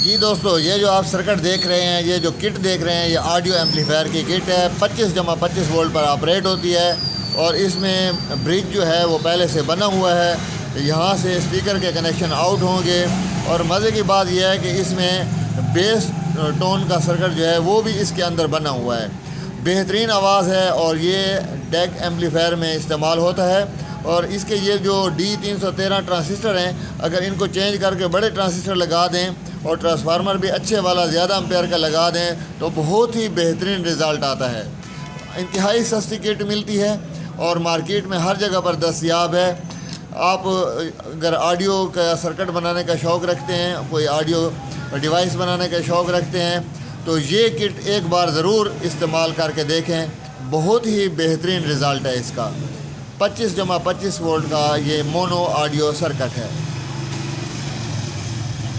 جی دوستو، یہ جو آپ سرکٹ دیکھ رہے ہیں، یہ جو کٹ دیکھ رہے ہیں، یہ آڈیو ایمپلیفائر کی کٹ ہے۔ 25/25 وولٹ پر آپریٹ ہوتی ہے، اور اس میں برج جو ہے وہ پہلے سے بنا ہوا ہے۔ یہاں سے اسپیکر کے کنیکشن آؤٹ ہوں گے، اور مزے کی بات یہ ہے کہ اس میں بیس ٹون کا سرکٹ جو ہے وہ بھی اس کے اندر بنا ہوا ہے۔ بہترین آواز ہے، اور یہ ڈیک ایمپلیفائر میں استعمال ہوتا ہے۔ اور اس کے یہ جو D313 ٹرانسسٹر ہیں، اگر ان کو چینج کر کے بڑے ٹرانسسٹر لگا دیں اور ٹرانسفارمر بھی اچھے والا زیادہ امپیئر کا لگا دیں تو بہت ہی بہترین رزلٹ آتا ہے۔ انتہائی سستی کٹ ملتی ہے، اور مارکیٹ میں ہر جگہ پر دستیاب ہے۔ آپ اگر آڈیو کا سرکٹ بنانے کا شوق رکھتے ہیں، کوئی آڈیو ڈیوائس بنانے کا شوق رکھتے ہیں، تو یہ کٹ ایک بار ضرور استعمال کر کے دیکھیں۔ بہت ہی بہترین رزلٹ ہے اس کا۔ 25/25 وولٹ کا یہ مونو آڈیو سرکٹ ہے۔